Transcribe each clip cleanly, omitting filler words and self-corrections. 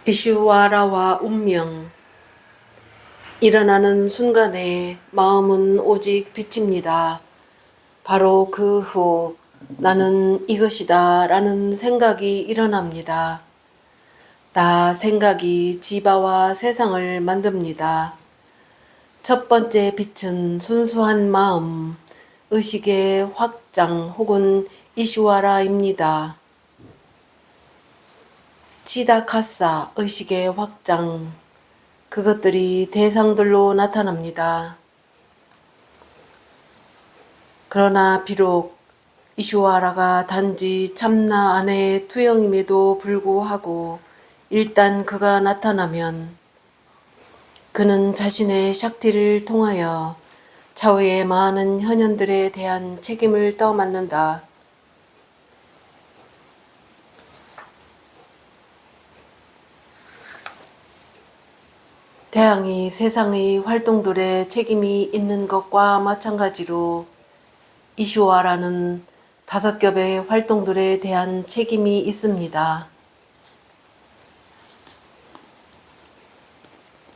이슈와라와 운명. 일어나는 순간에 마음은 오직 빛입니다. 바로 그 후 나는 이것이다 라는 생각이 일어납니다. 나 생각이 지바와 세상을 만듭니다. 첫 번째 빛은 순수한 마음, 의식의 확장 혹은 이슈와라입니다. 치다카사, 의식의 확장, 그것들이 대상들로 나타납니다. 그러나 비록 이슈와라가 단지 참나 안의 투영임에도 불구하고 일단 그가 나타나면 그는 자신의 샥티를 통하여 차후의 많은 현현들에 대한 책임을 떠맡는다. 태양이 세상의 활동들에 책임이 있는 것과 마찬가지로 이슈와라는 5겹의 활동들에 대한 책임이 있습니다.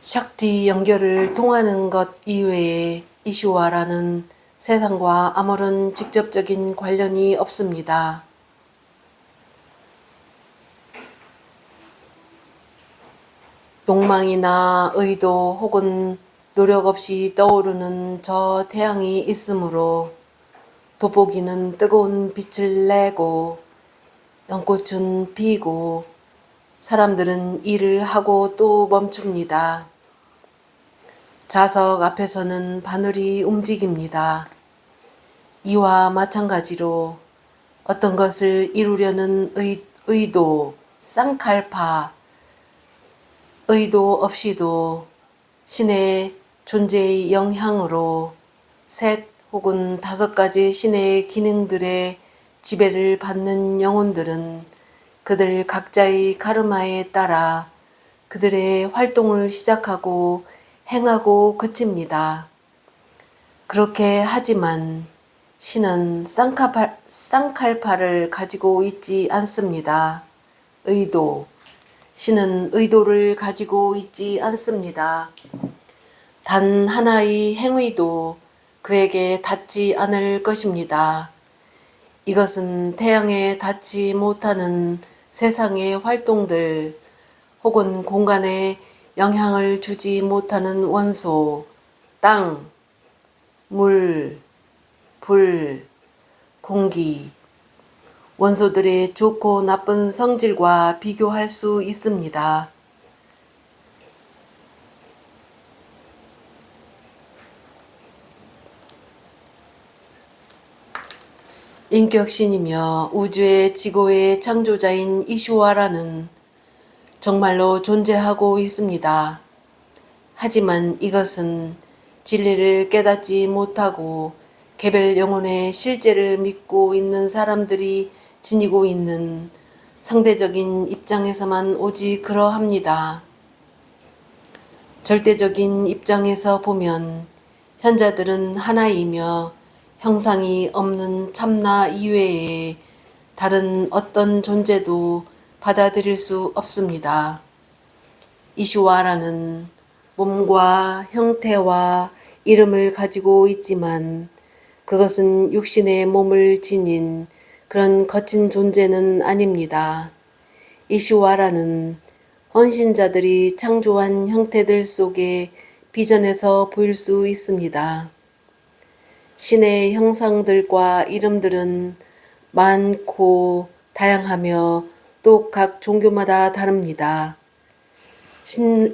샥티 연결을 통하는 것 이외에 이슈와라는 세상과 아무런 직접적인 관련이 없습니다. 욕망이나 의도 혹은 노력 없이 떠오르는 저 태양이 있으므로 돋보기는 뜨거운 빛을 내고 연꽃은 피고 사람들은 일을 하고 또 멈춥니다. 자석 앞에서는 바늘이 움직입니다. 이와 마찬가지로 어떤 것을 이루려는 의도, 쌍칼파, 의도 없이도 신의 존재의 영향으로 셋 혹은 5가지 신의 기능들의 지배를 받는 영혼들은 그들 각자의 카르마에 따라 그들의 활동을 시작하고 행하고 그칩니다. 그렇게 하지만 신은 쌍칼파를 가지고 있지 않습니다. 신은 의도를 가지고 있지 않습니다. 단 하나의 행위도 그에게 닿지 않을 것입니다. 이것은 태양에 닿지 못하는 세상의 활동들 혹은 공간에 영향을 주지 못하는 원소, 땅, 물, 불, 공기, 원소들의 좋고 나쁜 성질과 비교할 수 있습니다. 인격신이며 우주의 지고의 창조자인 이슈와라는 정말로 존재하고 있습니다. 하지만 이것은 진리를 깨닫지 못하고 개별 영혼의 실제를 믿고 있는 사람들이 지니고 있는 상대적인 입장에서만 오직 그러합니다. 절대적인 입장에서 보면 현자들은 하나이며 형상이 없는 참나 이외에 다른 어떤 존재도 받아들일 수 없습니다. 이슈와라는 몸과 형태와 이름을 가지고 있지만 그것은 육신의 몸을 지닌 그런 거친 존재는 아닙니다. 이슈와라는 헌신자들이 창조한 형태들 속에 비전에서 보일 수 있습니다. 신의 형상들과 이름들은 많고 다양하며 또 각 종교마다 다릅니다.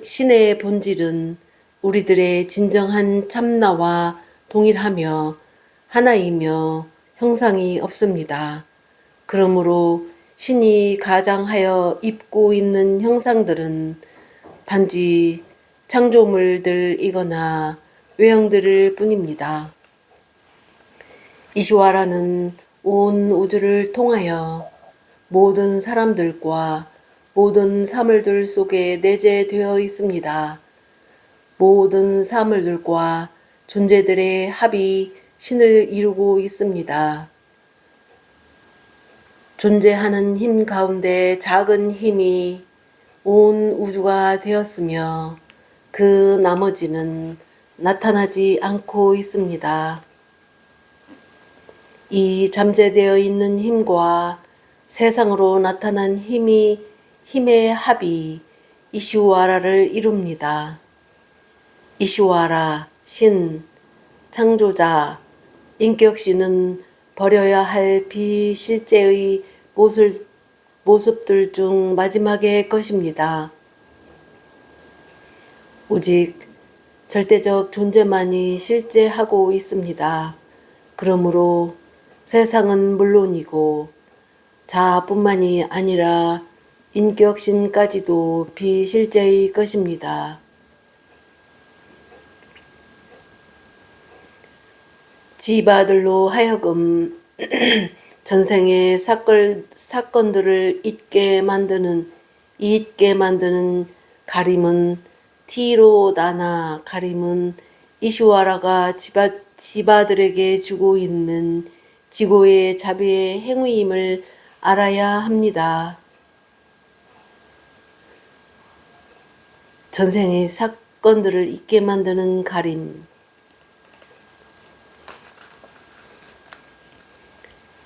신의 본질은 우리들의 진정한 참나와 동일하며 하나이며 형상이 없습니다. 그러므로 신이 가장하여 입고 있는 형상들은 단지 창조물들이거나 외형들일 뿐입니다. 이슈와라는 온 우주를 통하여 모든 사람들과 모든 사물들 속에 내재되어 있습니다. 모든 사물들과 존재들의 합이 신을 이루고 있습니다. 존재하는 힘 가운데 작은 힘이 온 우주가 되었으며 그 나머지는 나타나지 않고 있습니다. 이 잠재되어 있는 힘과 세상으로 나타난 힘의 합이 이슈와라를 이룹니다. 이슈와라, 신, 창조자, 인격신은 버려야 할 비실제의 모습들 중 마지막의 것입니다. 오직 절대적 존재만이 실제하고 있습니다. 그러므로 세상은 물론이고 자아뿐만이 아니라 인격신까지도 비실제의 것입니다. 지바들로 하여금 전생의 사건들을 잊게 만드는 가림은 티로다나 가림은 이슈와라가 지바들에게 주고 있는 지고의 자비의 행위임을 알아야 합니다. 전생의 사건들을 잊게 만드는 가림.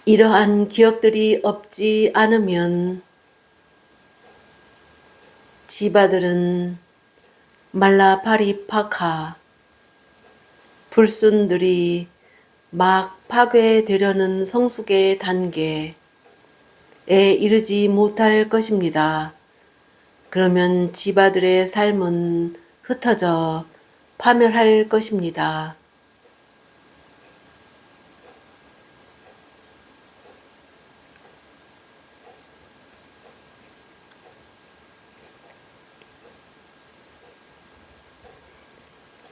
이러한 기억들이 없지 않으면 지바들은 말라파리파카 불순들이 막 파괴되려는 성숙의 단계에 이르지 못할 것입니다. 그러면 지바들의 삶은 흩어져 파멸할 것입니다.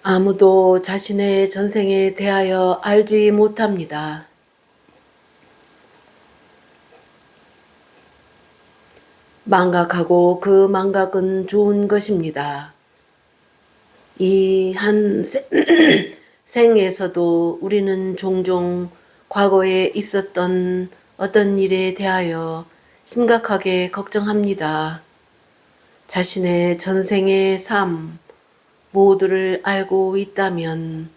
아무도 자신의 전생에 대하여 알지 못합니다. 망각하고 그 망각은 좋은 것입니다. 이 한 생에서도 우리는 종종 과거에 있었던 어떤 일에 대하여 심각하게 걱정합니다. 자신의 전생의 삶 모두를 알고 있다면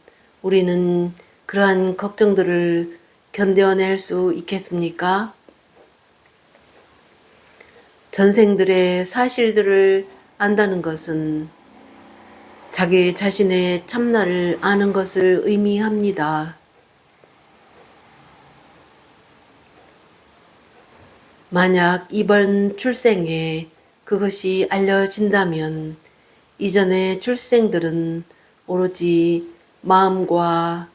우리는 그러한 걱정들을 견뎌낼 수 있겠습니까? 전생들의 사실들을 안다는 것은 자기 자신의 참나를 아는 것을 의미합니다. 만약 이번 출생에 그것이 알려진다면 이전의 출생들은 오로지 마음과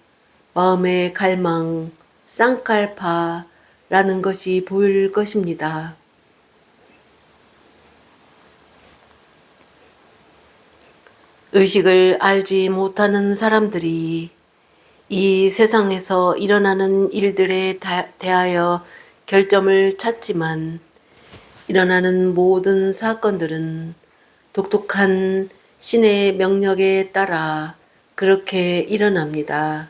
마음의 갈망, 쌍칼파라는 것이 보일 것입니다. 의식을 알지 못하는 사람들이 이 세상에서 일어나는 일들에 대하여 결점을 찾지만 일어나는 모든 사건들은 독특한 신의 명령에 따라 그렇게 일어납니다.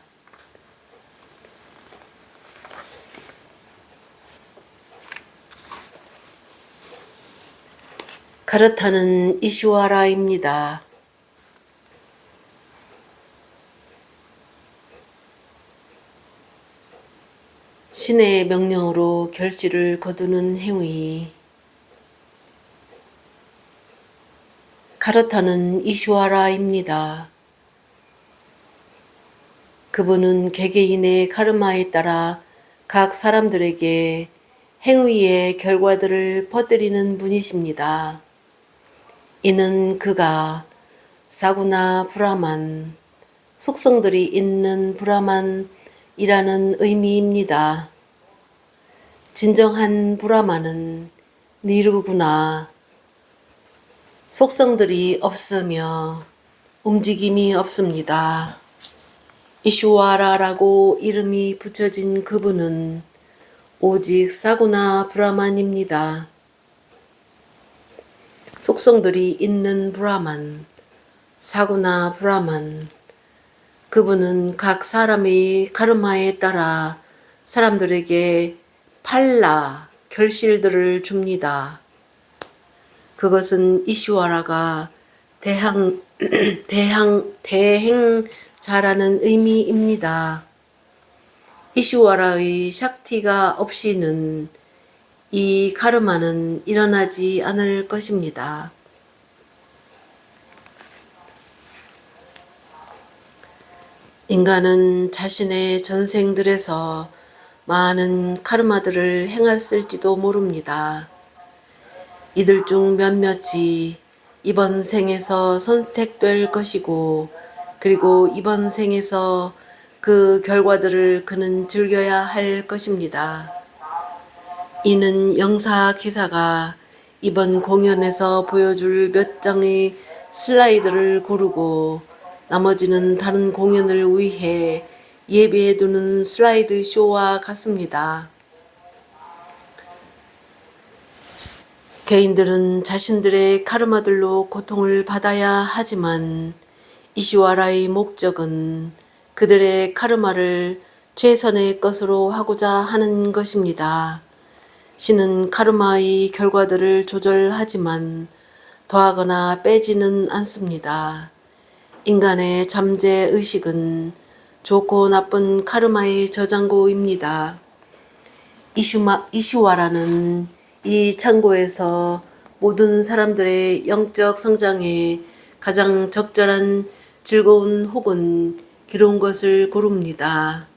카르타는 이슈와라입니다. 신의 명령으로 결실을 거두는 행위. 카르타는 이슈와라입니다. 그분은 개개인의 카르마에 따라 각 사람들에게 행위의 결과들을 퍼뜨리는 분이십니다. 이는 그가 사구나 브라만, 속성들이 있는 브라만이라는 의미입니다. 진정한 브라만은 니르구나, 속성들이 없으며 움직임이 없습니다. 이슈와라라고 이름이 붙여진 그분은 오직 사구나 브라만입니다. 속성들이 있는 브라만, 사구나 브라만. 그분은 각 사람의 카르마에 따라 사람들에게 팔라, 결실들을 줍니다. 그것은 이슈와라가 대행자라는 의미입니다. 이슈와라의 샥티가 없이는 이 카르마는 일어나지 않을 것입니다. 인간은 자신의 전생들에서 많은 카르마들을 행했을지도 모릅니다. 이들 중 몇몇이 이번 생에서 선택될 것이고, 그리고 이번 생에서 그 결과들을 그는 즐겨야 할 것입니다. 이는 영사 기사가 이번 공연에서 보여줄 몇 장의 슬라이드를 고르고 나머지는 다른 공연을 위해 예비해두는 슬라이드 쇼와 같습니다. 개인들은 자신들의 카르마들로 고통을 받아야 하지만 이슈와라의 목적은 그들의 카르마를 최선의 것으로 하고자 하는 것입니다. 신은 카르마의 결과들을 조절하지만 더하거나 빼지는 않습니다. 인간의 잠재의식은 좋고 나쁜 카르마의 저장고입니다. 이슈와라는 이 창고에서 모든 사람들의 영적 성장에 가장 적절한 즐거운 혹은 괴로운 것을 고릅니다.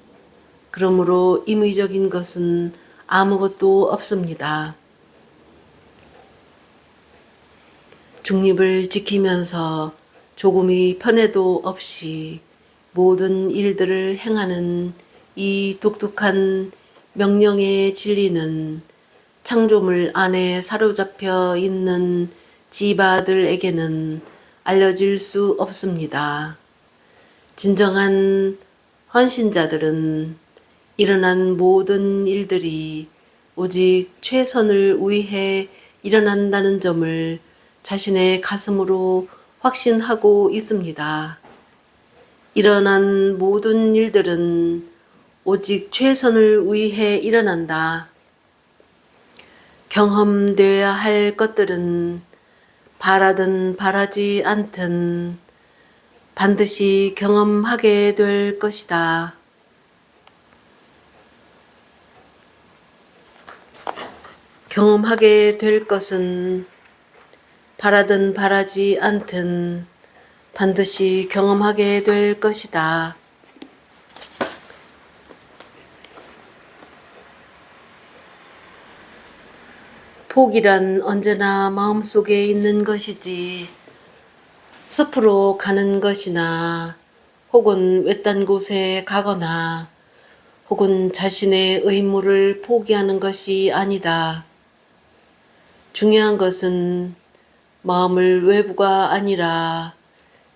그러므로 임의적인 것은 아무것도 없습니다. 중립을 지키면서 조금의 편애도 없이 모든 일들을 행하는 이 독특한 명령의 진리는 창조물 안에 사로잡혀 있는 지바들에게는 알려질 수 없습니다. 진정한 헌신자들은 일어난 모든 일들이 오직 최선을 위해 일어난다는 점을 자신의 가슴으로 확신하고 있습니다. 일어난 모든 일들은 오직 최선을 위해 일어난다. 경험되어야 할 것들은 바라든 바라지 않든 반드시 경험하게 될 것이다. 경험하게 될 것은 바라든 바라지 않든 반드시 경험하게 될 것이다. 포기란 언제나 마음속에 있는 것이지 숲으로 가는 것이나 혹은 외딴 곳에 가거나 혹은 자신의 의무를 포기하는 것이 아니다. 중요한 것은 마음을 외부가 아니라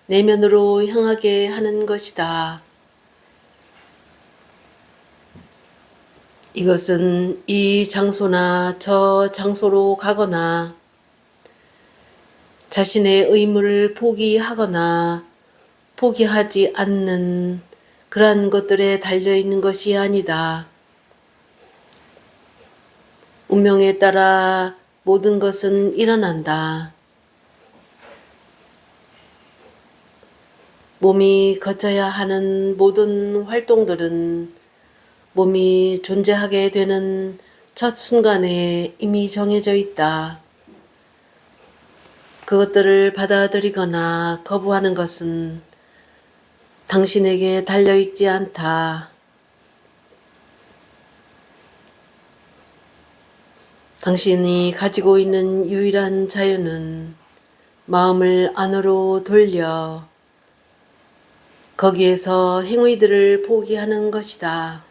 내면으로 향하게 하는 것이다. 이것은 이 장소나 저 장소로 가거나 자신의 의무를 포기하거나 포기하지 않는 그러한 것들에 달려있는 것이 아니다. 운명에 따라 모든 것은 일어난다. 몸이 거쳐야 하는 모든 활동들은 몸이 존재하게 되는 첫 순간에 이미 정해져 있다. 그것들을 받아들이거나 거부하는 것은 당신에게 달려있지 않다. 당신이 가지고 있는 유일한 자유는 마음을 안으로 돌려 거기에서 행위들을 포기하는 것이다.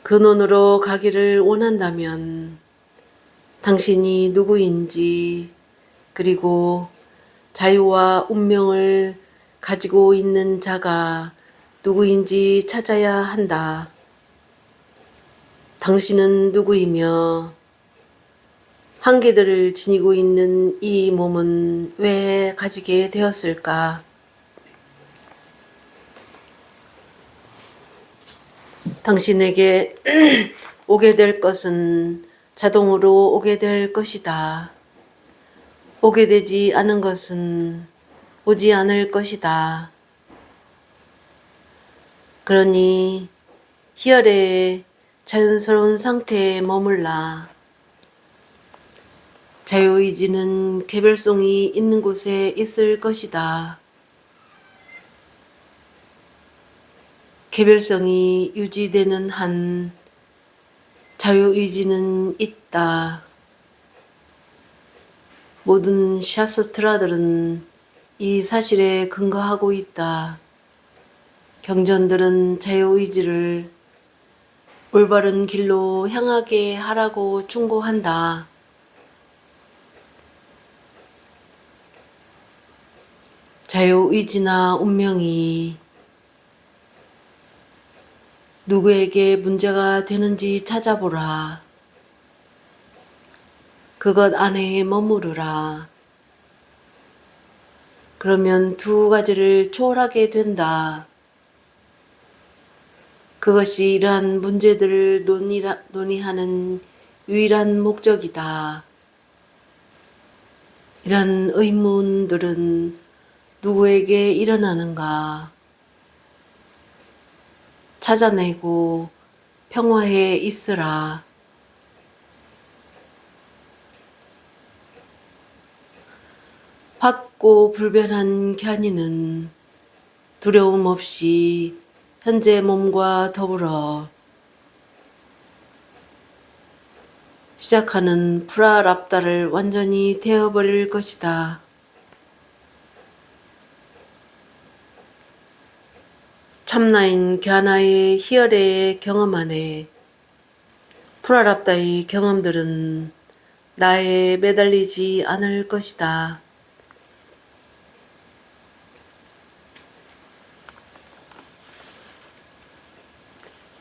근원으로 가기를 원한다면 당신이 누구인지 그리고 자유와 운명을 가지고 있는 자가 누구인지 찾아야 한다. 당신은 누구이며 한계들을 지니고 있는 이 몸은 왜 가지게 되었을까? 당신에게 오게 될 것은 자동으로 오게 될 것이다. 오게 되지 않은 것은 오지 않을 것이다. 그러니 희열의 자연스러운 상태에 머물라. 자유의지는 개별성이 있는 곳에 있을 것이다. 개별성이 유지되는 한 자유의지는 있다. 모든 샤스트라들은 이 사실에 근거하고 있다. 경전들은 자유의지를 올바른 길로 향하게 하라고 충고한다. 자유의지나 운명이 누구에게 문제가 되는지 찾아보라. 그것 안에 머무르라. 그러면 두 가지를 초월하게 된다. 그것이 이러한 문제들을 논의하는 유일한 목적이다. 이런 의문들은 누구에게 일어나는가? 찾아내고 평화에 있으라. 확고 불변한 견이는 두려움 없이 현재 몸과 더불어 시작하는 프라랍다를 완전히 태워버릴 것이다. 참나인 갸나의 희열의 경험 안에 프라랍다의 경험들은 나에 매달리지 않을 것이다.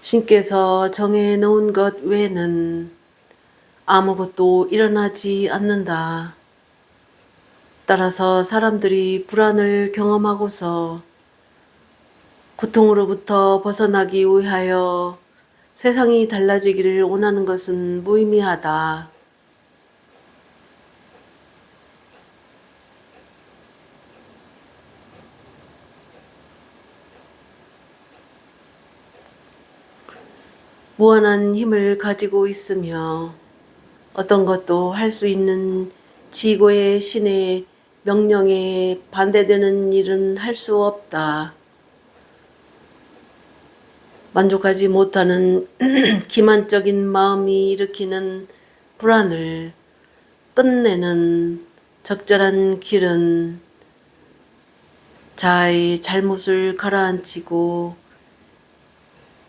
신께서 정해 놓은 것 외에는 아무것도 일어나지 않는다. 따라서 사람들이 불안을 경험하고서 고통으로부터 벗어나기 위하여 세상이 달라지기를 원하는 것은 무의미하다. 무한한 힘을 가지고 있으며 어떤 것도 할 수 있는 지고의 신의 명령에 반대되는 일은 할 수 없다. 만족하지 못하는 기만적인 마음이 일으키는 불안을 끝내는 적절한 길은 자아의 잘못을 가라앉히고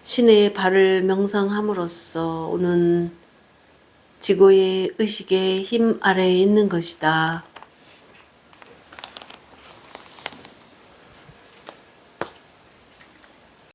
신의 발을 명상함으로써 오는 지고의 의식의 힘 아래에 있는 것이다.